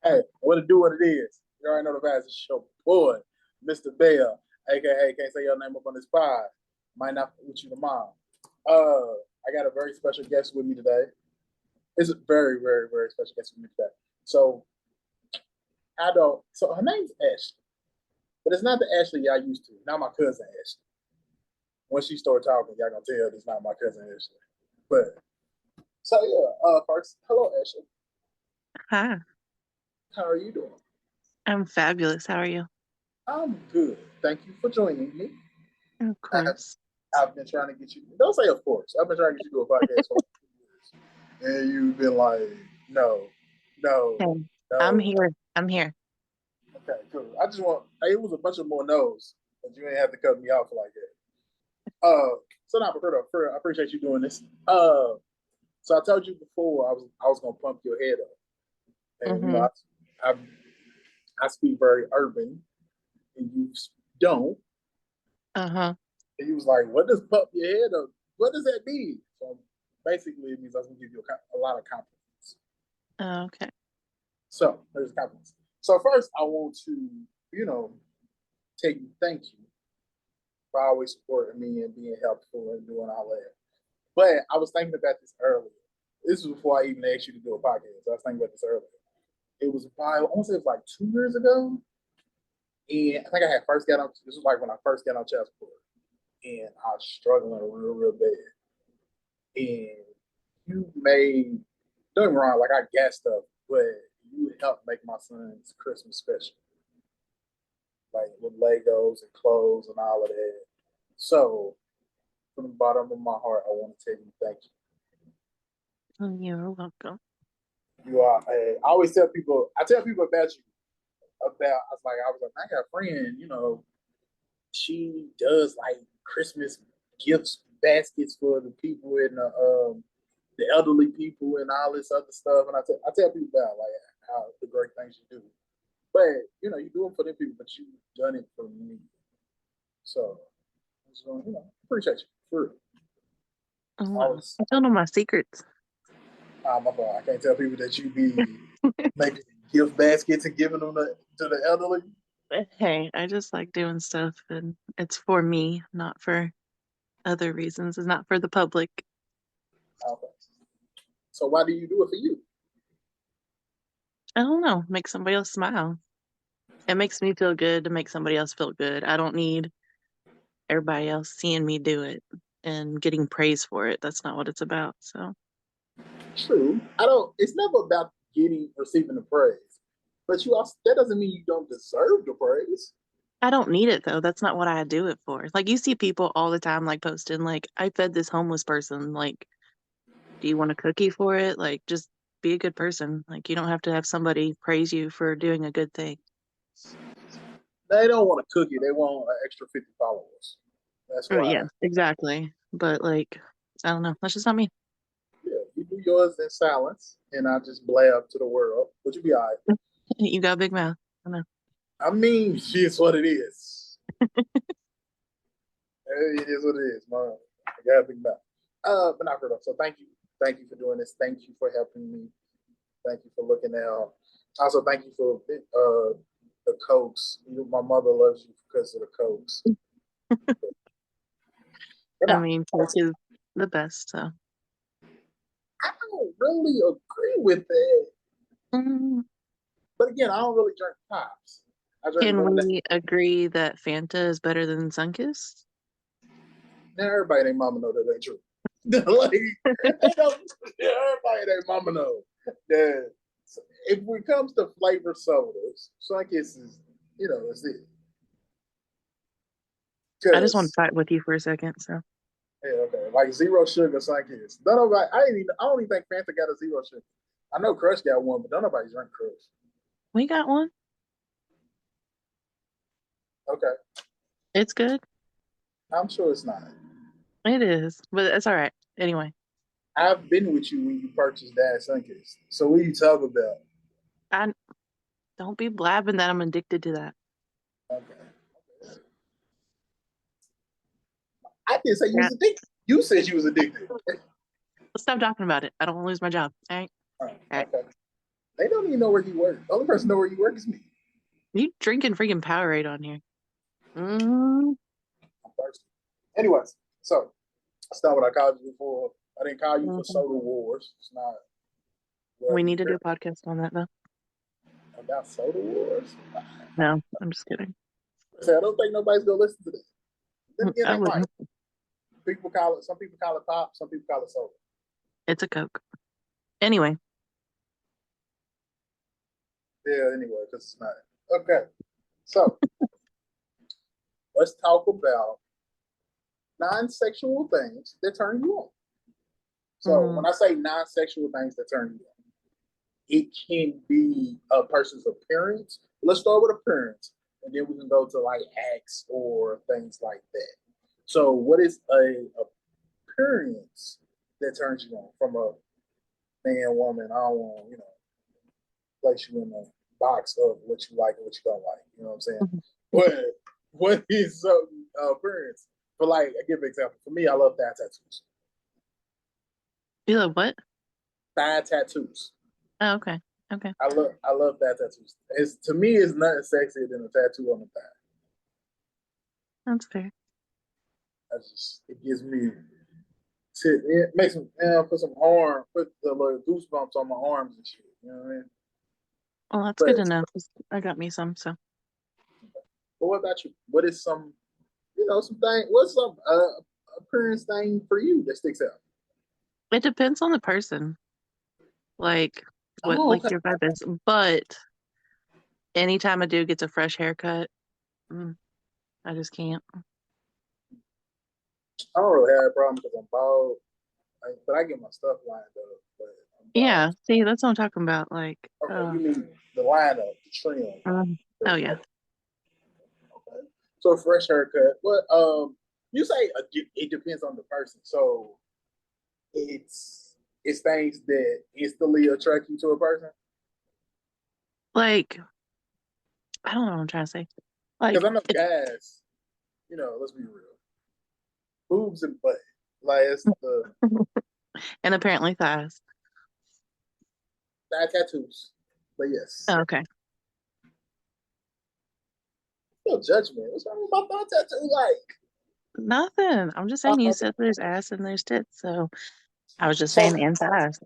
Hey, what it do, what it is. You already know the vibes. It's your boy, Mr. Bell, aka can't say your name up on this pod. Might not with you tomorrow. I got a very special guest with me today. It's a very, very, very special guest with me today. So I don't. So her name's Ashley, but it's not the Ashley y'all used to. Not my cousin Ashley. Once she start talking, y'all gonna tell it's not my cousin Ashley. But so yeah. First, hello Ashley. Hi, How are you doing? I'm fabulous. How are you? I'm good. Thank you for joining me. Of I course. I've been trying to get you. Don't say of course. I've been trying to get you to a podcast for like 2 years, and you've been like, no, no, Hey, I'm no. here. I'm here. Okay, cool. I just want. It was a bunch of more no's, but you ain't have to cut me off like that. So now for I appreciate you doing this. So I told you before I was gonna pump your head up, and Mm-hmm. I I speak very urban, and you don't. Uh-huh. And he was like, "What does pump your head up? What does that mean?" So basically, it means I was gonna give you a lot of compliments. Okay. So there's compliments. So first, I want to, you know, tell you thank you for always supporting me and being helpful and doing all that. But I was thinking about this earlier. This was before I even asked you to do a podcast. I was thinking about this earlier. It was about, I want to say it was like 2 years ago. And I think I had first got on, this was like when I first got on child support. And I was struggling real, real bad. And you made, don't get me wrong, like I got stuff, but you helped make my son's Christmas special, like with Legos and clothes and all of that. So, from the bottom of my heart, I want to tell you thank You're welcome. you. You are. I always tell people, I tell people about you. I was like, I got a friend, she does like Christmas gifts baskets for the people in the elderly people and all this other stuff. And I tell people about like how the great things you do. But you do it for them people, but you've done it for me. So appreciate you for real. Oh, wow. Always, I don't know my secrets. my fault. I can't tell people that you be making gift baskets and giving them to the elderly. Hey, I just like doing stuff and it's for me, not for other reasons. It's not for the public. Okay. So why do you do it for you? I don't know. Make somebody else smile. It makes me feel good to make somebody else feel good. I don't need everybody else seeing me do it and getting praise for it. That's not what it's about. So True. I don't. It's never about getting receiving the praise, but you also that doesn't mean you don't deserve the praise. I don't need it though. That's not what I do it for. Like you see people all the time like posting like I fed this homeless person. Like, do you want a cookie for it? Like just be a good person. Like you don't have to have somebody praise you for doing a good thing. They don't want a cookie. They want an extra 50 followers. That's Oh why. yeah, exactly. But like I don't know. That's just not me. Yeah, you do yours in silence, and I just blab to the world. But you be all right. You got a big mouth. I know. I mean, it's what it is. It is what it is, man. I got a big mouth. But not for that. So thank you for doing this. Thank you for helping me. Thank you for looking out. Also, thank you for the cokes. My mother loves you because of the cokes. And I mean, Coke is the best. So I don't really agree with that. mm, But again, I don't really drink pops. I drink can lemonade. we agree that Fanta is better than Sunkist? Now everybody ain't mama know that ain't true. Like they don't, everybody ain't mama know that. If it comes to flavor sodas, Sunkist is it's it. I just want to Cause fight with you for a second. So yeah, okay, like zero sugar Sunkist. None of I don't even think Fanta got a zero sugar. I know Crush got one, but don't nobody drink Crush. we got one. Okay, It's good. I'm sure it's not. It is, but it's all right. Anyway, I've been with you when you purchased that Sunkist. So what are you talking about? I don't be blabbing that I'm addicted to that. Okay. I didn't say you Yeah, was addicted. You said you was addicted. let's stop talking about it. I don't want to lose my job. All right, All right, all right. okay. They don't even know where you work. The only person know where you work is me. You drinking freaking Powerade on here. Mm, I'm thirsty. Anyways, so that's not what I called you for. I didn't call you for mhm. soda wars. It's not We what need you to do care a podcast on that though. about soda wars. No, I'm just kidding. I don't think nobody's gonna listen to this. Then again, I they might. wouldn't. People call it. Some people call it pop. Some people call it soda. It's a Coke. Anyway, Yeah. Anyway, because it's not. Okay. So let's talk about non-sexual things that turn you on. So mm, when I say non-sexual things that turn you on, it can be a person's appearance. Let's start with appearance, and then we can go to like acts or things like that. So, what is a appearance that turns you on from a man, woman? I don't want place you in a box of what you like and what you don't like. You know what I'm saying? mhm. What what is some appearance? For like, I give an example. For me, I love thigh tattoos. You love what? Thigh tattoos. Oh, okay. Okay. I love thigh tattoos. It's to me, it's nothing sexier than a tattoo on the thigh. That's fair. It gives me it makes me put the little goosebumps on my arms and shit. You know what I mean? Well, that's good to But know. 'Cause I got me some, so but what about you? What is some something? What's some appearance thing for you that sticks out? it depends on the person, like what Oh, like okay. your vibe is. But anytime a dude gets a fresh haircut, mm, I just can't. I don't really have a problem because I'm bald, but I get my stuff lined up. But I'm bald. Yeah, see, that's what I'm talking about. Like, Okay, you mean the lineup, the trim? oh yeah, Okay. So a fresh haircut. What you say it depends on the person. So it's things that instantly attract you to a person. like I don't know what I'm trying to say. Because Like I know it's guys, let's be real, boobs and butt, like it's the and apparently thighs. thigh tattoos. But yes, Oh, okay, no judgment. What's wrong with my thigh tattoo? Like, nothing. I'm just saying you said there's ass and there's tits, so I was just so saying and thighs.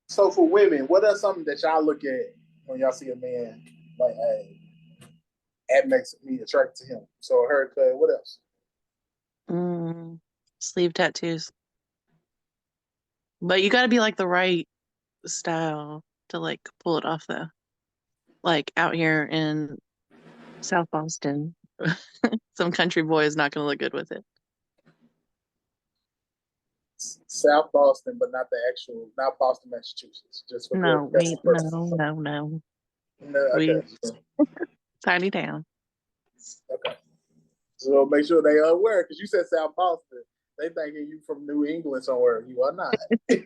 so for women, what are something that y'all look at when y'all see a man like, hey, that makes me attracted to him? So a haircut. What else? Mm, sleeve tattoos, but you got to be like the right style to like pull it off though. Like out here in South Boston, some country boy is not going to look good with it. South Boston, but not the actual, not Boston, Massachusetts. Just for No, clarification no, purposes. no, no. No, We okay, tiny town. okay. So make sure they are aware because you said South Boston. They thinking you from New England somewhere. You are not. I'm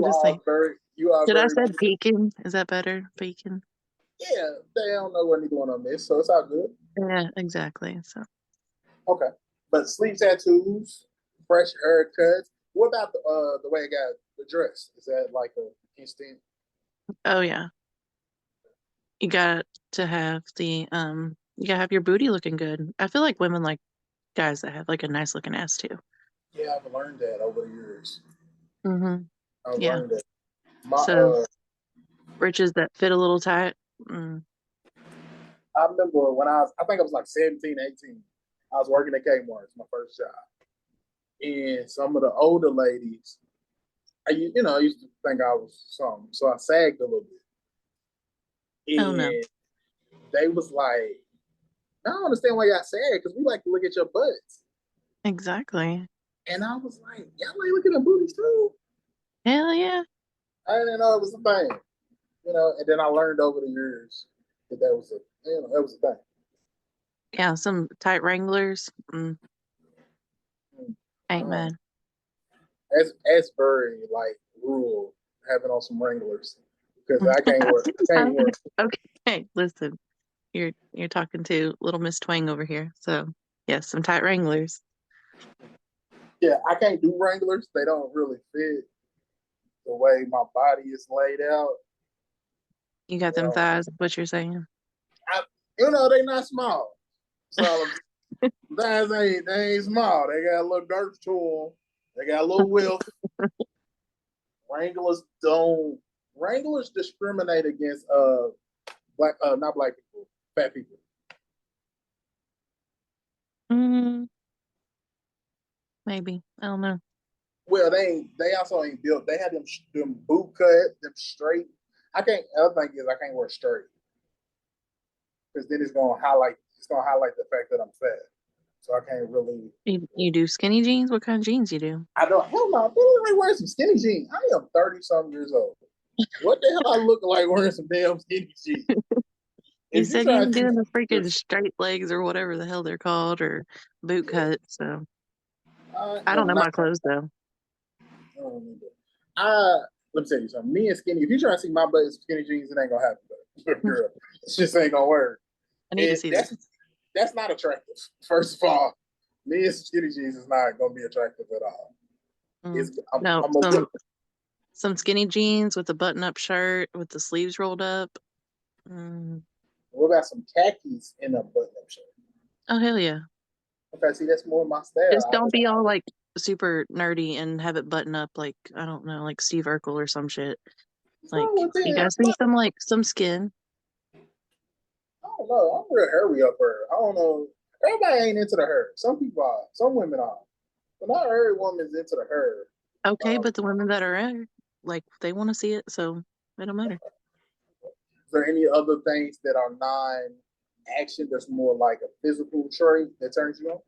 just saying. You are Should I very, said Pekin? Is that better? Pekin? yeah. They don't know what they're doing on this, so it's all good. Yeah, exactly. So, Okay, but sleeve tattoos, fresh haircuts. What about the way it got the dress? Is that like a instant? oh yeah, you got to have you gotta have your booty looking good. I feel like women like guys that have like a nice looking ass too. Yeah, I've learned that over the years. Mm-hmm. I've Yeah. learned that. My So britches that fit a little tight. Mm. I remember when I think I was like 17, 18. I was working at Kmart, it's my first job. And some of the older ladies, I used to think I was something. So I sagged a little bit. Oh no, And they was like, I don't understand why y'all sad because we like to look at your butts. exactly. And I was like, y'all like looking at booties too? Hell yeah. I didn't know it was a thing. And then I learned over the years that was that was a thing. Yeah, some tight Wranglers. Ain't Um, mad. that's very like rural having on some Wranglers because I can't wear. Okay, listen. You're talking to little Miss Twang over here. So yes, some tight Wranglers. Yeah, I can't do Wranglers. They don't really fit. the way my body is laid out. You got You them know, thighs, is what you're saying. they not small. So thighs they ain't small. They got a little girth to them. They got a little width. Wranglers don't. Wranglers discriminate against black not black people, fat people. Mm, maybe. I don't know. Well, they also ain't built. They had them boot cut, them straight. I can't. Other thing is I can't wear straight because then it's gonna highlight the fact that I'm fat. So I can't really. You do skinny jeans? What kind of jeans you do? I don't. Hell no. People ain't wearing some skinny jeans. I am 30 something years old. What the hell I look like wearing some damn skinny jeans? You If you said you try ain't to doing the see, freaking straight legs or whatever the hell they're called or boot cuts. So I I don't am know not. my clothes though. I don't need that. I let me tell you something. Me and skinny. If you try to see my butt in skinny jeans, it ain't gonna happen. Girl, it just ain't gonna work. I need to see this. That's not attractive. First of all, me and skinny jeans is not gonna be attractive at all. Mm. It's No, I'm a some skinny jeans with a button-up shirt with the sleeves rolled up. Mm. what about some khakis in a button-up shirt? Oh hell yeah! Okay, see that's more my Just style. don't be all like super nerdy and have it button up like I don't know, like Steve Urkel or some shit. What's Like wrong with you that? gotta see some skin. I don't know. I'm real hairy upper. I don't know. Everybody ain't into the hair. Some people are. Some women are. But not every woman's into the hair. Okay, Um, but the women that are in, like they want to see it, so it don't matter. is there any other things that are non-action that's more like a physical trait that turns you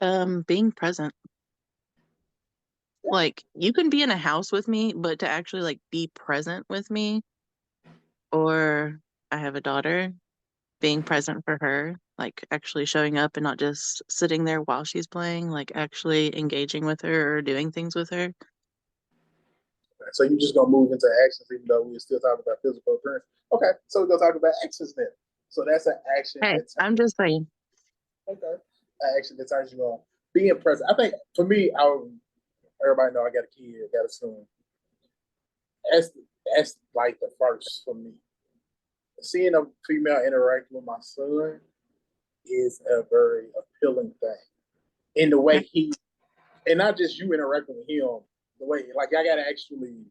on? Being present. Like you can be in a house with me, but to actually like be present with me, or I have a daughter, being present for her, like actually showing up and not just sitting there while she's playing, like actually engaging with her or doing things with her. So you're just gonna move into actions, even though we're still talking about physical appearance. Okay, so we're gonna talk about actions then. So that's an action Hey, that I'm just saying. okay, an action that turns you on. Being present. I think for me, everybody know I got a kid, got a son. That's that's like the first for me. Seeing a female interact with my son is a very appealing thing. In the way he, and not just you interacting with him, the way like I gotta actually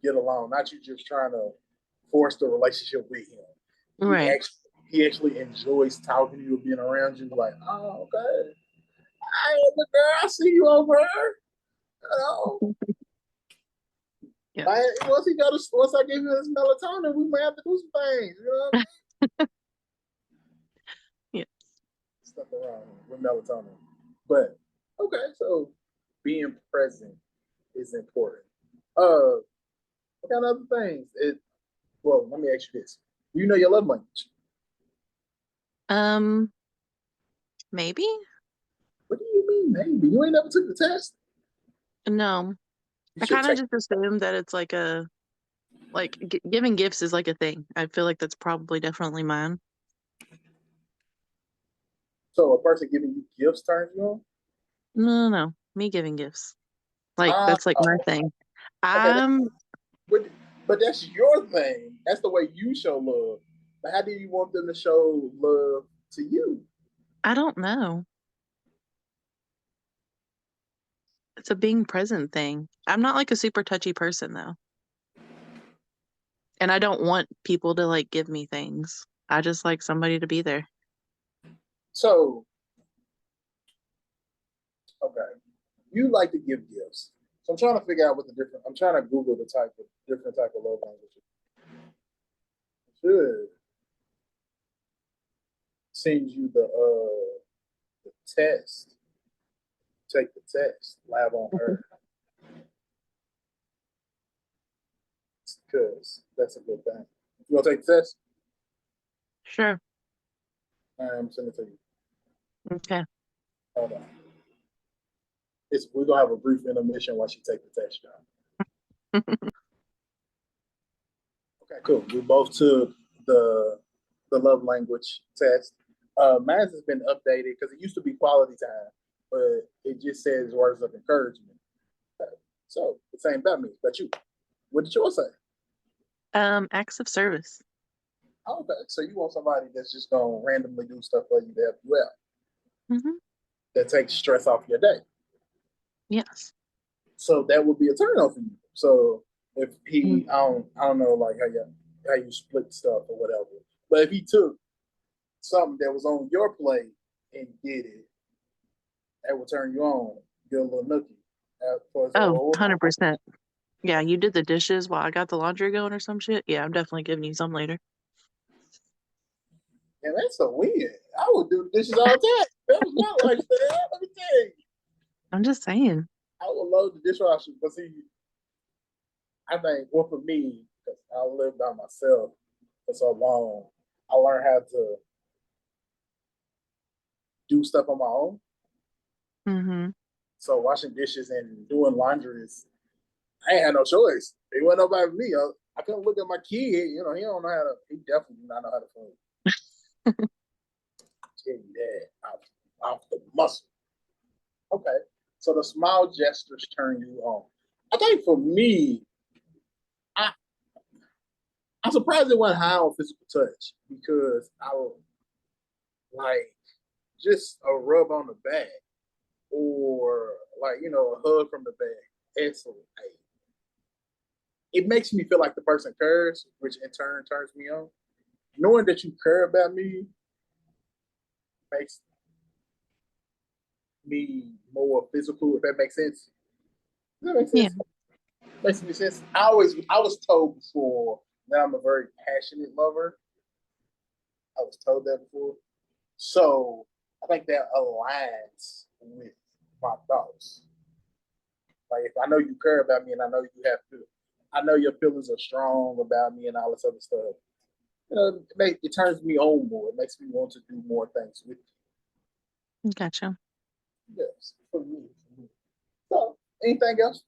get along, not you just trying to force the relationship with him. He Right. actually he actually enjoys talking to you, being around you. Like, oh, okay, hey, look, girl, I see you over here. You know, Yeah. like, once I give you this melatonin, we might have to do some things. You know, Yeah. stuff around with melatonin. But okay, so being present is important. What kind of other things? Well, let me ask you this: do you know your love language? Um, maybe? What do you mean, maybe? You ain't never took the test. No. You I should kind of take. just assumed that it's like giving gifts is like a thing. I feel like that's probably definitely mine. So a person giving you gifts turns you on. No, no, no. Me giving gifts. Like Ah, that's like my thing. okay, I'm but that's your thing. That's the way you show love. But how do you want them to show love to you? I don't know. It's a being present thing. I'm not like a super touchy person though. And I don't want people to like give me things. I just like somebody to be there. So, okay, you like to give gifts. So I'm trying to figure out what the different. I'm trying to Google the different type of love languages. Should send you the test. Take the test live on her because that's a good thing. You gonna take the test? Sure. I'm sending it to you. Okay. Hold on. We're gonna have a brief intermission while she takes the test, y'all. Okay, cool. We both took the the love language test. Mine has been updated because it used to be quality time, but it just says words of encouragement. So the same about me. But you, what did yours say? Acts of service. Oh, okay. So you want somebody that's just gonna randomly do stuff for you to help you out, Hmm. that takes stress off your day. Yes. So that would be a turn on for you. So if Mm. he, I don't know, like how you split stuff or whatever. But if he took something that was on your plate and did it, that would turn you on. Get a little nookie. For Oh, example, 100%. Yeah, you did the dishes while I got the laundry going or some shit. Yeah, I'm definitely giving you some later. yeah, that's a win. I would do the dishes all the time. That was my lifestyle. Let me tell you. I'm just saying. I would load the dishwasher, but see, I think, well, for me, because I lived by myself for so long, I learned how to do stuff on my own. Hmm. So washing dishes and doing laundry is, I ain't had no choice. It wasn't nobody but me. I couldn't look at my kid. You know, he don't know how to. He definitely do not know how to clean. Tell you that off the muscle. Okay, so the small gestures turn you on. I think for me, I I'm surprised it went high on physical touch because I would like just a rub on the back or like a hug from the back. Excellent. Like, it makes me feel like the person cares, which in turn turns me on. Knowing that you care about me makes me more physical, if that makes sense. Does that make Yeah. sense? Makes me sense. I was told before that I'm a very passionate lover. I was told that before. So I think that aligns with my thoughts. Like if I know you care about me and I know you have to, I know your feelings are strong about me and all this other stuff. It turns me on more. It makes me want to do more things with Gotcha. you. Yes, for me. So anything else,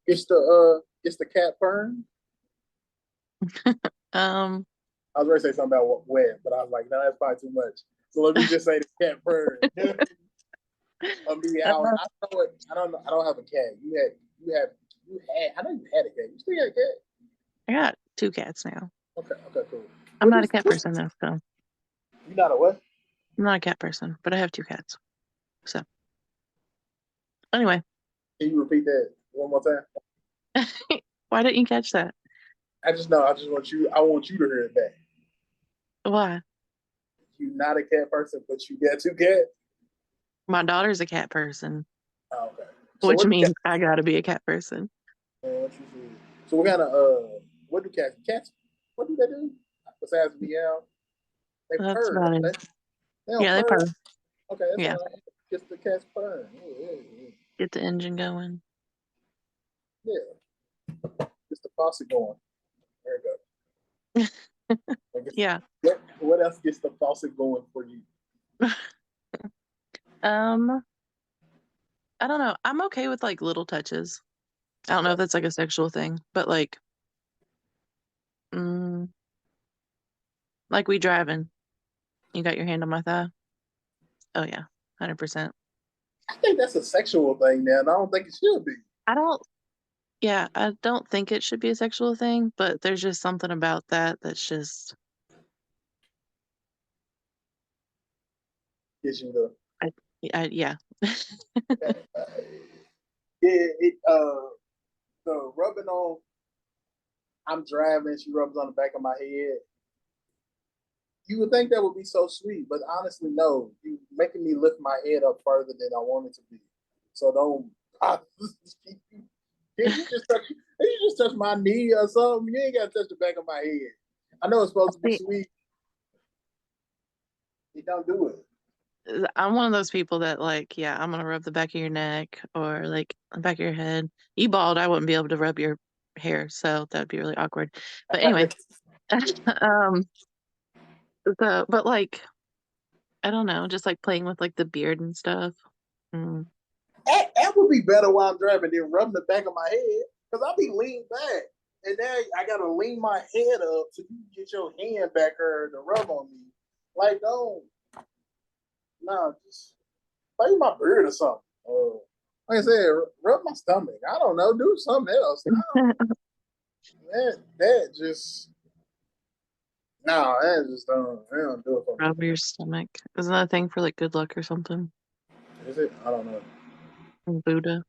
it's the cat burn. Um, I was ready to say something about wet, but I was like, no, that's probably too much. So let me just say the cat burn. A meow. uh, I don't know. I don't know. I don't have a cat. You had. I know you had a cat. You still got a cat. I got 2 cats now. Okay. Okay. Cool. I'm not a cat person though, so You not a what? I'm not a cat person, but I have 2 cats. So anyway, Can you repeat that one more time? why didn't you catch that? I just know. I just want you. I want you to hear it back. Why? You not a cat person, but you got two cats. My daughter's a cat person, Oh, okay. So which what do means cats? I gotta be a cat person. What you see? So what kind of what do cats? Cats? What do they do besides meow? They That's purr, about don't it. they? They don't Yeah, they purr. purr. Okay, that's Yeah, all. Just the cats purr. Yeah. get the engine going. Yeah. Just the faucet going. There you go. I guess, Yeah. what else gets the faucet going for you? Um, I don't know. I'm okay with like little touches. I don't know Okay. if that's like a sexual thing, but mm, like we driving. You got your hand on my thigh. Oh yeah, 100%. I think that's a sexual thing now, and I don't think it should be. I don't. Yeah, I don't think it should be a sexual thing, but there's just something about that that's just. Gives you the Yeah. uh, yeah, the rubbing on. I'm driving. She rubs on the back of my head. You would think that would be so sweet, but honestly, no. You making me lift my head up further than I want it to be. So don't. Can you just touch? Can you just touch my knee or something? You ain't got to touch the back of my head. I know it's supposed to be See, sweet. You don't do it. I'm one of those people that like, yeah, I'm gonna rub the back of your neck or like the back of your head. You bald, I wouldn't be able to rub your hair, so that'd be really awkward. But anyway, um, but like, I don't know, just like playing with like the beard and stuff. Mm. That would be better while I'm driving than rubbing the back of my head because I'll be leaned back. And then I gotta lean my head up so you can get your hand back there to rub on me. Like, don't, no, just play my beard or something. like I said, rub my stomach. I don't know, do something else. That just no, that just don't do it for me. Rub your stomach. Isn't that a thing for like good luck or something? Is it? I don't know. In Buddha.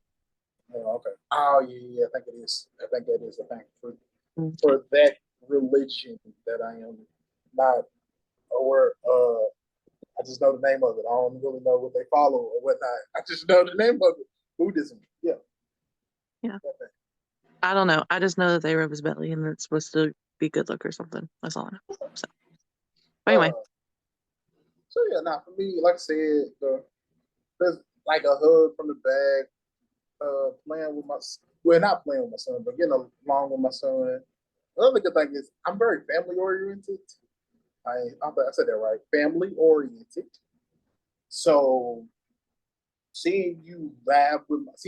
Oh, okay. Oh yeah, I think it is. I think that is the thing Okay. for that religion that I am not aware. I just know the name of it. I don't really know what they follow or whatnot. I just know the name of it. Buddhism. Yeah. Yeah. I don't know. I just know that they rub his belly and it's supposed to be good luck or something. That's all I know. So, but anyway, Uh, so yeah, now for me, like I said, there's like a hug from the back, playing with my well, not playing with my son, but getting along with my son. Another good thing is I'm very family oriented. I think I said that right. Family oriented. So seeing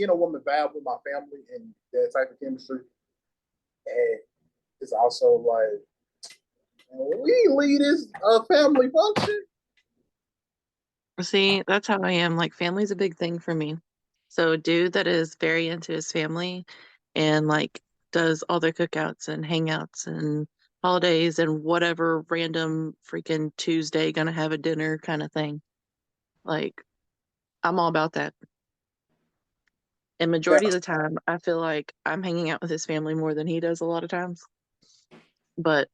a woman vibe with my family and that type of chemistry, and it's also like we lead this family function. see, that's how I am. Like, family's a big thing for me. So, a dude that is very into his family and like does all their cookouts and hangouts and holidays and whatever random freaking Tuesday gonna have a dinner kind of thing. Like, I'm all about that. And Yeah, majority of the time, I feel like I'm hanging out with his family more than he does a lot of times. But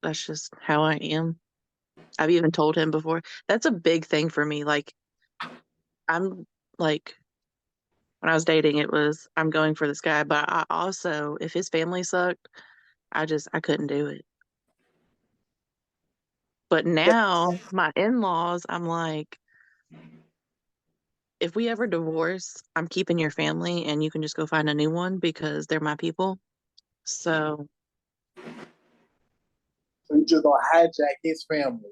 that's just how I am. I've even told him before. That's a big thing for me. Like, I'm like, when I was dating, it was, I'm going for this guy. But I also, if his family sucked, I couldn't do it. But now, my in-laws, I'm like, if we ever divorce, I'm keeping your family and you can just go find a new one because they're my people. So, so you just gonna hijack his family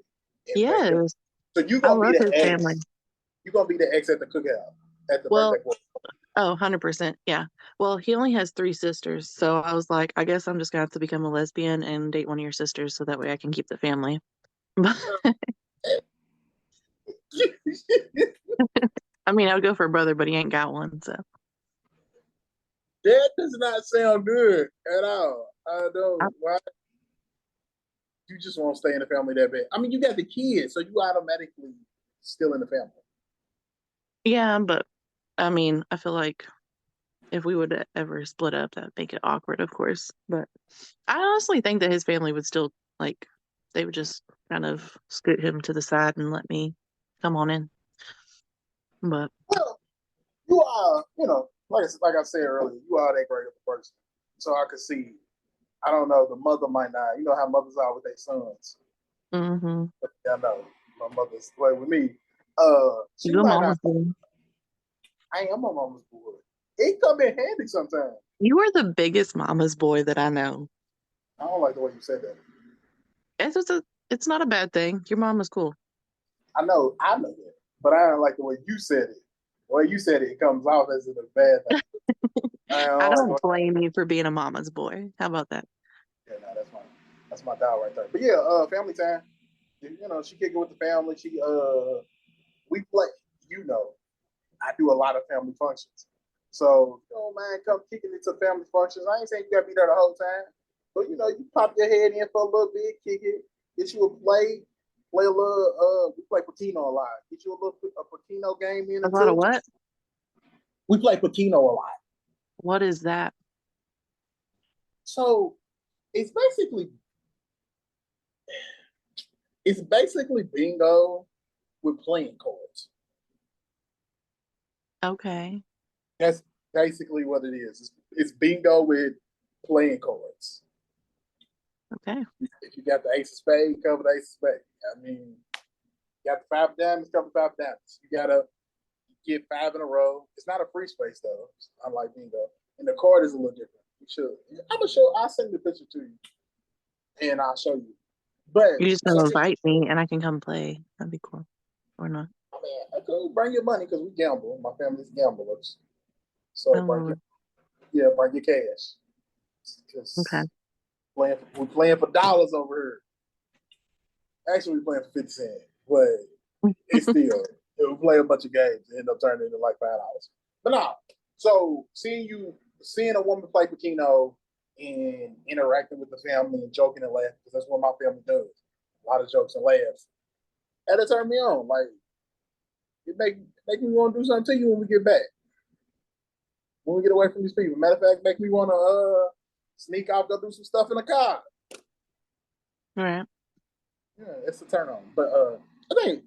and make them. yes, So you I gonna be love the his ex. family. You gonna be the ex at the cookout at the birthday Well, party. oh, 100%. Yeah. Well, he only has three sisters. So I was like, I guess I'm just gonna have to become a lesbian and date one of your sisters so that way I can keep the family. But I mean, I would go for a brother, but he ain't got one. So That does not sound good at all. I I, don't. Why you just want to stay in the family that bad? I mean, you got the kids, so you automatically still in the family. yeah, but I mean, I feel like if we would ever split up, that would make it awkward, of course. But I honestly think that his family would still like they would just kind of scoot him to the side and let me come on in. But Well, you are, like I said earlier, you are that great of a person. So I could see. I don't know. The mother might not. You know how mothers are with their sons. hmm Yeah, I know. My mother's the way with me. She you a might not. mama's boy. I am a mama's boy. It come in handy sometimes. You are the biggest mama's boy that I know. I don't like the way you said that. It's not a bad thing. Your mom is cool. I know that, but I don't like the way you said it. The way you said it, it comes off as a bad thing. I I don't like the don't way. blame you for being a mama's boy. How about that? Yeah, no, that's my dog right there. But yeah, family time. She kick it with the family. We play. You know, I do a lot of family functions. So, man, come kicking into family functions. I ain't saying you gotta be there the whole time, but you pop your head in for a little bit, kick it, get you a play a little. We play Pokino a lot. Get you a Pokino game in A or lot of two. what? We play Pokino a lot. What is that? So it's basically bingo with playing cards. Okay. That's basically what it is. It's bingo with playing cards. Okay. If you got the ace of spades, cover the ace of spades. I mean, you got the five of diamonds, cover five of diamonds. You gotta get five in a row. It's not a free space though, unlike bingo. And the card is a little different. You should. I'm gonna show. I'll send the picture to you, and I'll show you. But You just so gonna invite me and I can come play. That'd be cool. Or not. I mean, okay, bring your money because we gamble. My family's gamblers, so Oh, Lord. bring your cash. Okay. Because we're playing for dollars over here. Actually, we're playing for 50 cents, but it's still we play a bunch of games and end up turning into like $5. But no, So seeing a woman play Pacino and interacting with the family and joking and laughing, because that's what my family does. A lot of jokes and laughs. That'll turn me on. Like it make me want to do something to you when we get back. When we get away from these people. Matter of fact, make me want to sneak off, go do some stuff in the car. Right. Yeah, it's a turn on. But I think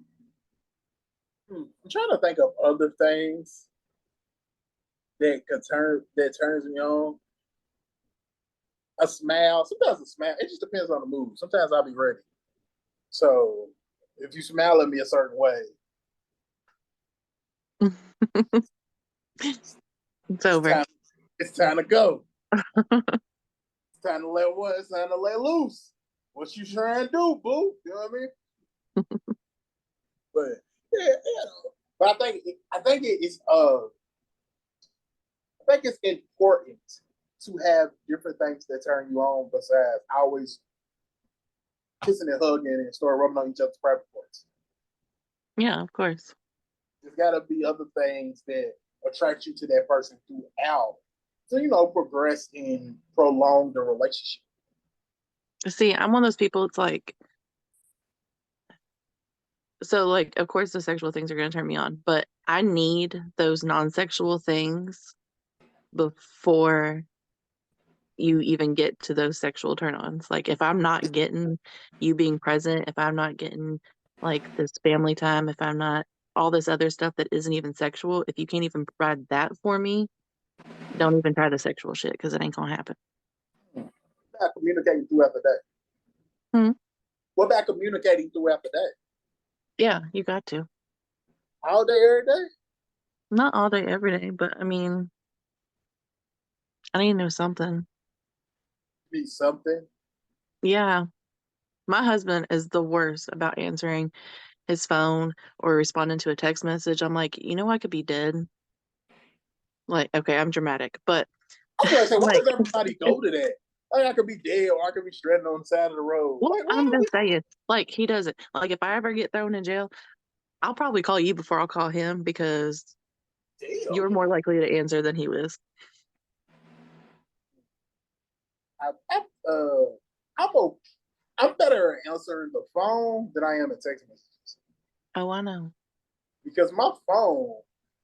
I'm trying to think of other things that turns me on. A smile. Sometimes a smile. It just depends on the mood. Sometimes I'll be ready. So if you smile at me a certain way, It's it's over. time. It's time to go. It's time to let what? It's time to let loose. What you trying to do, boo? You know what I mean? But yeah, you know. But I think it's important to have different things that turn you on besides always kissing and hugging and start rubbing on each other's private parts. Yeah, of course. There's got to be other things that attract you to that person throughout to, progress and prolong the relationship. See, I'm one of those people, it's like, so like, of course, the sexual things are going to turn me on, but I need those non-sexual things before you even get to those sexual turn-ons. Like, if I'm not getting you being present, if I'm not getting like this family time, if I'm not all this other stuff that isn't even sexual, if you can't even provide that for me, don't even try the sexual shit because it ain't gonna happen. Not communicating throughout the day. Hmm. What about communicating throughout the day? Yeah, you got to. All day, every day? Not all day, every day, but I mean, I need to know something. Be something. Yeah, my husband is the worst about answering his phone or responding to a text message. I'm like, I could be dead. Like, okay, I'm dramatic, but I was going to say, I'm why like, does everybody go to that? Like, I could be dead or I could be stranded on the side of the road. well, Like, why I'm are we? just saying, like, he does it. Like, if I ever get thrown in jail, I'll probably call you before I'll call him because Damn. you're more likely to answer than he is. I, I, uh, I'm, a, I'm better at answering the phone than I am at text messages. Oh, I know. Because my phone,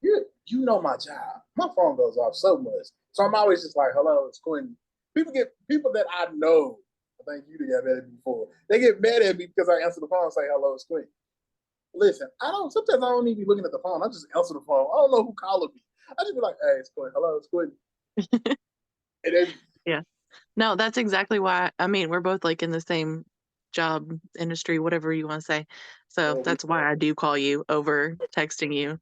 you know my job. My phone goes off so much. So I'm always just like, hello, it's Quentin. People that I know, I think you got mad at me before. They get mad at me because I answer the phone and say, hello, it's Quentin. Listen, sometimes I don't even be looking at the phone. I just answer the phone. I don't know who calling me. I just be like, hey, it's Quentin. Hello, it's Quentin. And then, Yeah. No, that's exactly why. I mean, we're both like in the same job industry, whatever you want to say. So we, that's why I do call you over texting you.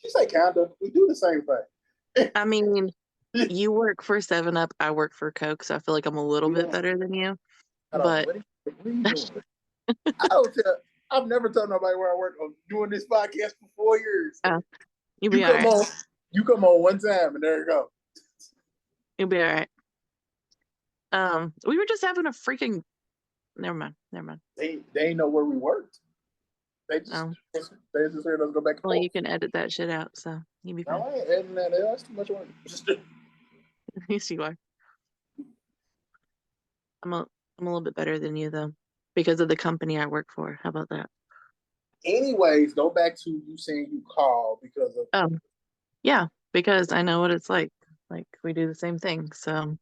you say kinda. We do the same thing. I mean, you work for 7 Up, I work for Coke, so I feel like I'm a little bit better than you. Hold on, But what are you doing? I don't tell. I've never told nobody where I work. I'm doing this podcast for 4 years. uh, you'll You be all come right. on. You come on one time, and there you go. You'll be all right. We were just having a freaking. Never mind. Never mind. They ain't know where we worked. They just Oh, they just heard us go back and well, you forth. can edit that shit out, so you'll be No, fine. I ain't adding that. That's too much work. Yes, you are. I'm a, I'm a little bit better than you though, because of the company I work for. How about that? Anyways, go back to you saying you called because of. Oh, yeah, because I know what it's like. Like we do the same thing, so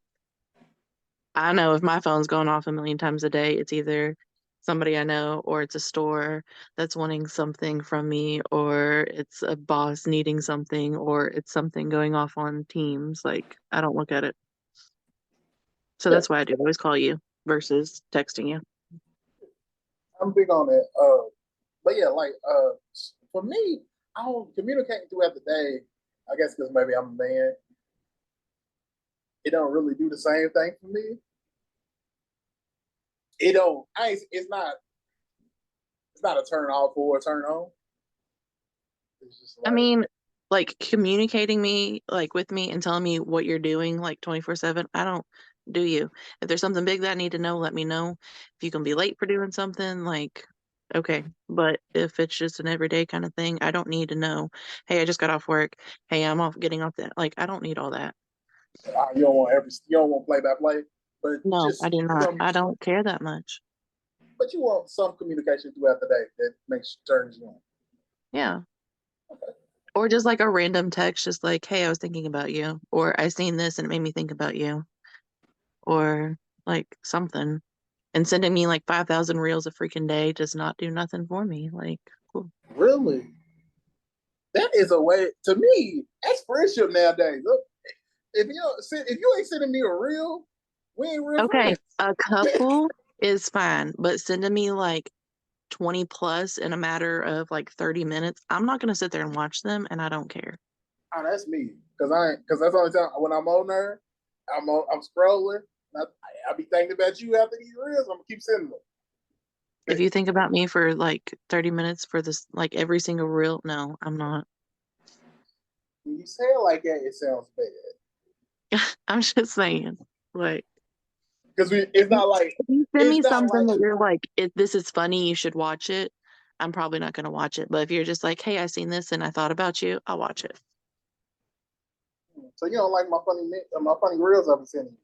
I know if my phone's going off a million times a day, it's either somebody I know or it's a store that's wanting something from me or it's a boss needing something or it's something going off on Teams. Like I don't look at it. So Yeah, that's why I do always call you versus texting you. I'm big on that. But yeah, like for me, I don't communicate throughout the day. I guess because maybe I'm a man. It don't really do the same thing for me. It don't. I ain't, it's not. It's not a turn off or a turn on. It's just I like mean, like communicating me like with me and telling me what you're doing like 24/7. I don't do you. If there's something big that I need to know, let me know. If you can be late for doing something, like okay. But if it's just an everyday kind of thing, I don't need to know, hey, I just got off work. Hey, I'm off getting off that. Like, I don't need all that. You don't want play by play, but No, I just do not. some, I don't care that much. but you want some communication throughout the day that makes turns you on. Yeah. Or just like a random text, just like, hey, I was thinking about you. Or I seen this and it made me think about you. Or like something. And sending me like 5,000 reels a freaking day does not do nothing for me. Like, cool. Really, that is a way to me. That's friendship nowadays. Look, if you ain't sending me a reel, we ain't real Okay, friends. a couple is fine, but sending me like 20 plus in a matter of like 30 minutes, I'm not going to sit there and watch them and I don't care. Oh, that's me. Because that's the only time when I'm on there, I'm scrolling. I'll be thinking about you after these reels. I'm gonna keep sending them. If you think about me for like 30 minutes for this, like every single reel, no, I'm not. When you say it like that, it sounds bad. I'm just saying, like, Because if it's you, not like if you send it's me not something like that you're like, this is funny, you should watch it, I'm probably not going to watch it. But if you're just like, hey, I seen this and I thought about you, I'll watch it. so you don't like my funny reels I've been sending you.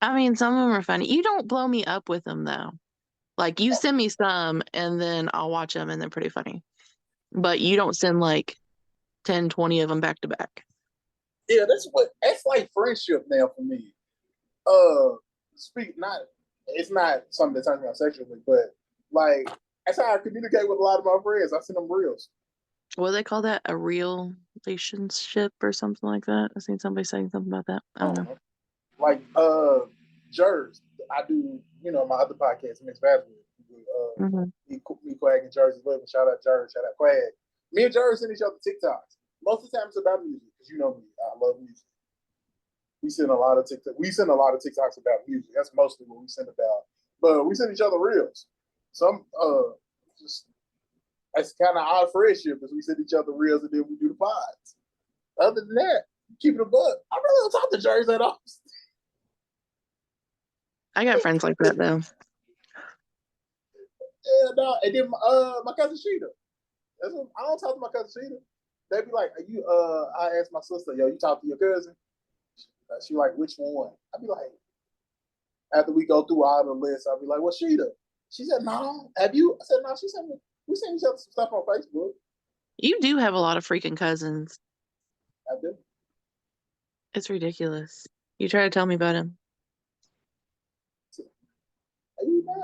I mean, some of them are funny. You don't blow me up with them though. Like you send me some and then I'll watch them and they're pretty funny. But you don't send like 10, 20 of them back to back. Yeah, that's like friendship now for me. Speak not it's not something that turns me on sexually, but like that's how I communicate with a lot of my friends. I send them reels. What do they call that? A real relationship or something like that? I seen somebody saying something about that. I I don't don't know. know. Like Jers. I do, my other podcast, Mixed Basketball. Hmm. Me, Quag, and Jersey Living. Shout out Jers, shout out Quag. Me and Jers send each other TikToks. Most of the time it's about music, because you know me, I love music. We send a lot of TikTok. We send a lot of TikToks about music. That's mostly what we send about. But we send each other reels. Some just that's kind of our friendship, because we send each other reels and then we do the pods. Other than that, keep it a buck. I really don't talk to Jers that often. I got friends like that though. Yeah, no. And then my cousin Sheeta. I don't talk to my cousin Sheeta. They be like, "Are you?" I asked my sister, "Yo, you talk to your cousin?" She like, "Which one?" I be like, after we go through all the lists, I'll be like, "Well, Sheeta." She said, "No." Have you? I said, "No." She said, "We send each other some stuff on Facebook." You do have a lot of freaking cousins. I do. It's ridiculous. You try to tell me about him. Are you mad?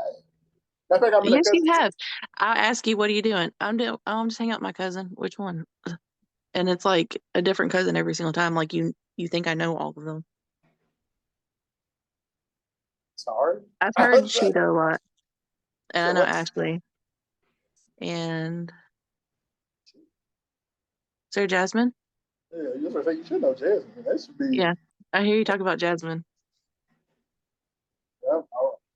Matter of fact, I'm in a Yes, you cousin. have. I'll ask you, what are you doing? I'm just hanging out with my cousin. Which one? And it's like a different cousin every single time. Like you think I know all of them. Sorry. I've I heard was like, Sheeta a lot, and I so know what? Ashley and Sarah Jasmine. Yeah, you should say you should know Jasmine. That should be. Yeah, I hear you talk about Jasmine. Yeah,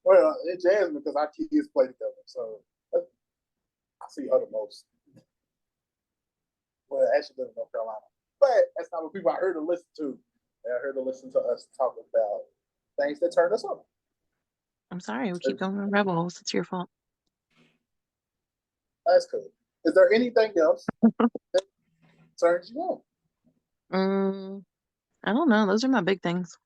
well, it's Jasmine because our kids play together, so I see her the most. Well, actually live in North Carolina. But that's not what people I heard to listen to. I heard to listen to us talk about things that turn us on. I'm sorry, we keep So going on rebels. It's your fault. that's cool. Is there anything else that turns you on? Mm, I don't know. Those are my big things.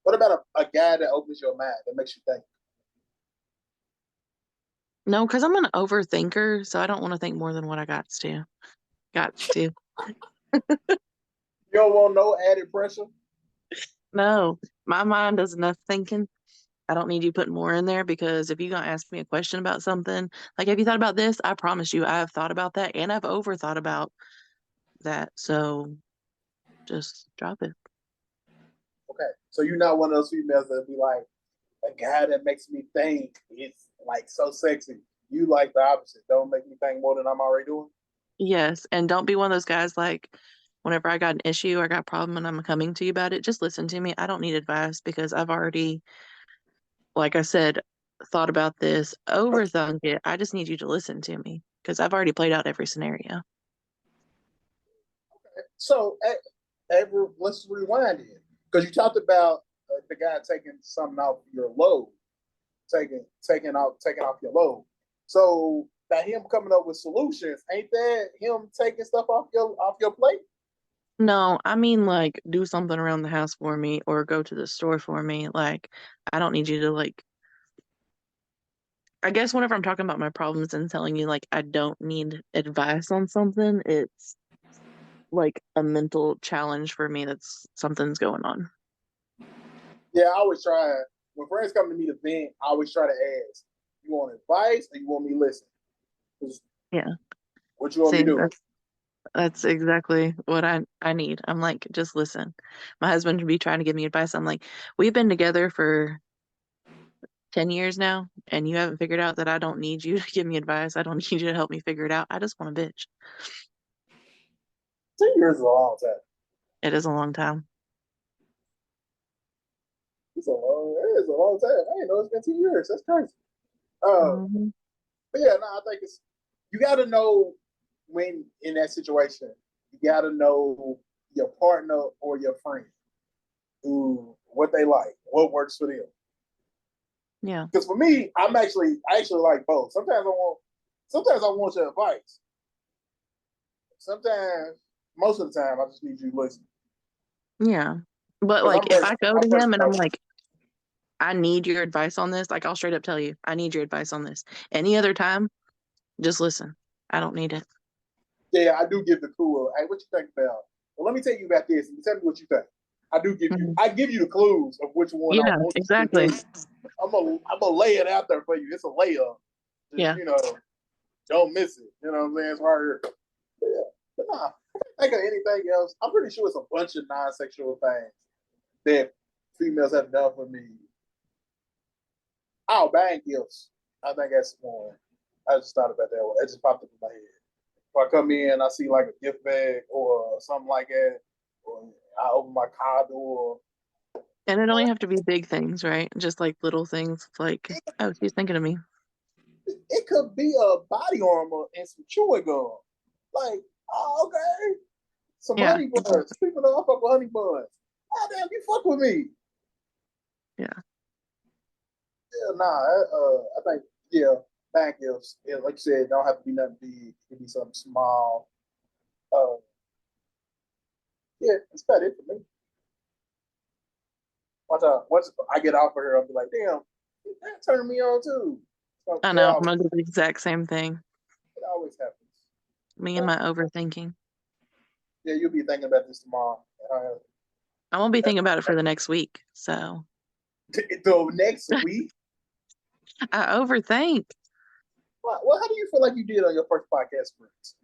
What about a guy that opens your mind, that makes you think? No, because I'm an overthinker, so I don't want to think more than what I got to. Got to. You don't want no added pressure? No, my mind does enough thinking. I don't need you putting more in there because if you're gonna ask me a question about something, like have you thought about this? I promise you, I've thought about that and I've overthought about that. So just drop it. Okay. So you're not one of those females that be like, a guy that makes me think is like so sexy. You like the opposite. Don't make me think more than I'm already doing. Yes, and don't be one of those guys like whenever I got an issue or I got a problem and I'm coming to you about it, just listen to me. I don't need advice because I've already, like I said, thought about this, overthunk it. I just need you to listen to me because I've already played out every scenario. So, let's rewind it, because you talked about the guy taking something off your load. taking off your load. So that him coming up with solutions, ain't that him taking stuff off your plate? No, I mean like do something around the house for me or go to the store for me. Like I don't need you to like I guess whenever I'm talking about my problems and telling you like I don't need advice on something, it's like a mental challenge for me that's something's going on. Yeah, I always try when friends come to me to vent. I always try to ask, "You want advice or you want me to listen? 'Cause Yeah. what you want me See, to do?" that's exactly what I need. I'm like, just listen. My husband would be trying to give me advice. I'm like, we've been together for 10 years now, and you haven't figured out that I don't need you to give me advice. I don't need you to help me figure it out. I just want a bitch. 2 years is a long time. It is a long time. It is a long time. I didn't know it's been 2 years. That's crazy. Uh, Hmm. but yeah, no, I think it's you got to know when in that situation. You got to know your partner or your friend who what they like, what works for them. Yeah. Because for me, I actually like both. Sometimes I want your advice. Sometimes, most of the time, I just need you to listen. Yeah. But Because like if I go I'm to very him and I'm stubborn. like, I need your advice on this, like I'll straight up tell you, I need your advice on this. Any other time, just listen. I don't need it. Yeah, I do give the cool. Hey, what you think about? Well, let me tell you about this, and you tell me what you think. Mhm. I give you the clues of which one I Yeah, want you to exactly. do. I'm gonna lay it out there for you. It's a layup. Just Yeah. don't miss it. You know what I'm saying? It's right here. Yeah, but nah, I can't think of anything else. I'm pretty sure it's a bunch of non-sexual things that females have done for me. Oh, buying gifts. I think that's one. I just thought about that one. It just popped up in my head. If I come in, I see like a gift bag or something like that, or I open my car door. And it don't have to be big things, right? Just like little things like, oh, she's thinking of me. It could be a body armor and some chewing gum. Like, oh, okay. Some Yeah. honey buns. People know I fuck with honey buns. Oh, damn, you fuck with me. Yeah. Yeah, nah, I think, yeah, back gifts, yeah, like you said, don't have to be nothing big. It can be something small. Uh, yeah, that's about it for me. Once I get off of her, I'll be like, damn, that turned me on too. So, I yeah, know. I'm gonna do the exact same thing. it always happens. Me and But my overthinking. yeah, you'll be thinking about this tomorrow. I won't be thinking about it for the next week. So So next week, I overthink. how do you feel like you did on your first podcast, friends?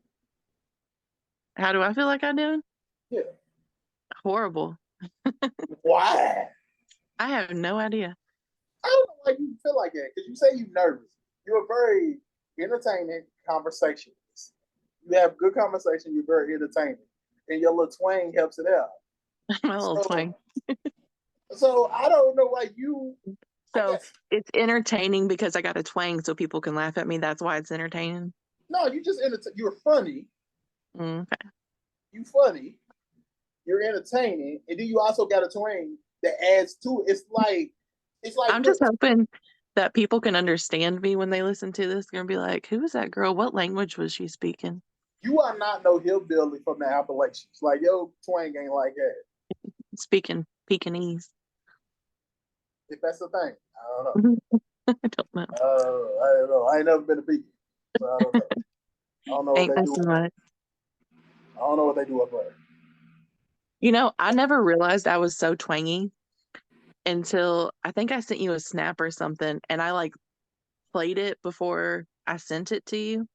How do I feel like I'm doing? Yeah. Horrible. Why? I have no idea. I don't know why you feel like that because you say you're nervous. You're a very entertaining conversationalist. You have good conversation. You're very entertaining, and your little twang helps it out. My little So, twang. so I don't know why you. I So guess it's entertaining because I got a twang so people can laugh at me. That's why it's entertaining. no, you just you're funny. Mm. You funny. You're entertaining, and then you also got a twang that adds to it. It's like I'm just hoping that people can understand me when they listen to this. They're gonna be like, "Who is that girl? What language was she speaking?" you are not no hillbilly from the Appalachians. Like your twang ain't like that. Speaking Pekingese. If that's the thing, I don't know. I don't know. I don't know. I ain't never been to Beacon, so I don't know. I don't know what Ain't they do. messing with it. I don't know what they do up there. I never realized I was so twangy until I think I sent you a snap or something, and I like played it before I sent it to you.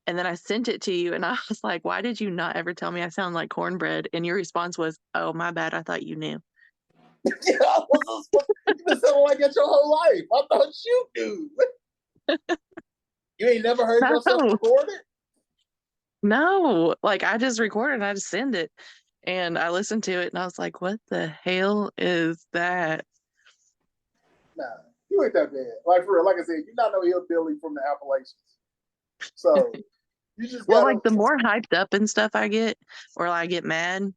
And then I sent it to you, and I was like, "Why did you not ever tell me I sound like cornbread?" And your response was, "Oh, my bad. I thought you knew." Yeah, you've been sounding like that your whole life. I thought you knew. You ain't never heard yourself No, recorded? no. Like I just recorded and I just send it. And I listened to it and I was like, what the hell is that? Nah, you ain't that bad. Like for real, like I said, you're not no hillbilly from the Appalachians. So you just Well, gotta. like the more hyped up and stuff I get, or I get mad,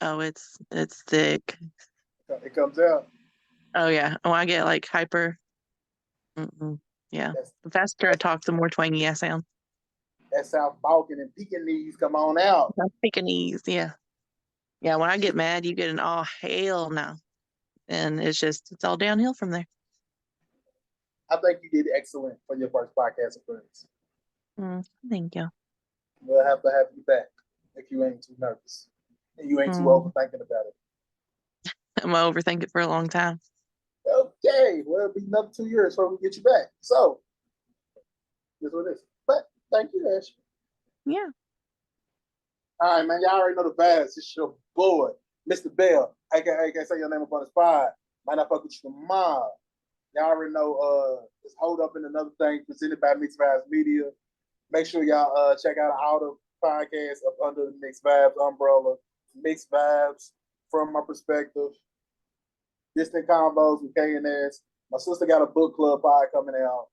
oh, it's thick. It comes out. Oh yeah. Oh, I get like hyper. Mm-mm. Yeah. That's, The faster I talk, the more twangy I sound. that's South Balkan and Pekingese. Come on out. I'm Pekingese, yeah. Yeah, when I get mad, you get an oh hell no. And it's all downhill from there. I think you did excellent for your first podcast appearance. Thank you. We'll have to have you back if you ain't too nervous and you ain't too Mm, overthinking about it. I'm gonna overthink it for a long time. Okay, well, it'll be another 2 years before we get you back. So, this is what it is. But thank you, Ash. Yeah. All right, man. Y'all already know the vibes. It's your boy, Mr. Bell. I can't say your name up on the spot. Might not fuck with you tomorrow. Y'all already know it's Hold Up in Another Thing presented by Mixed Vibes Media. Make sure y'all check out all the podcasts up under the Mixed Vibes umbrella. Mixed Vibes from my perspective. Distant Combos with K&S. My sister got a book club pod coming out.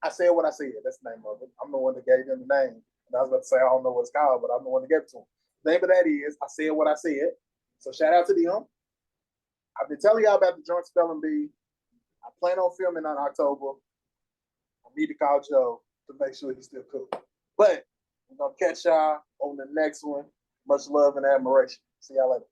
I said what I said. That's the name of it. I'm the one that gave him the name. And I was about to say I don't know what it's called, but I'm the one that gave it to him. The name of that is I Said What I Said. So shout out to them. I've been telling y'all about the Joint Spelling Bee. I plan on filming in October. I need to call Joe to make sure he's still cool. But we're gonna catch y'all on the next one. Much love and admiration. See y'all later.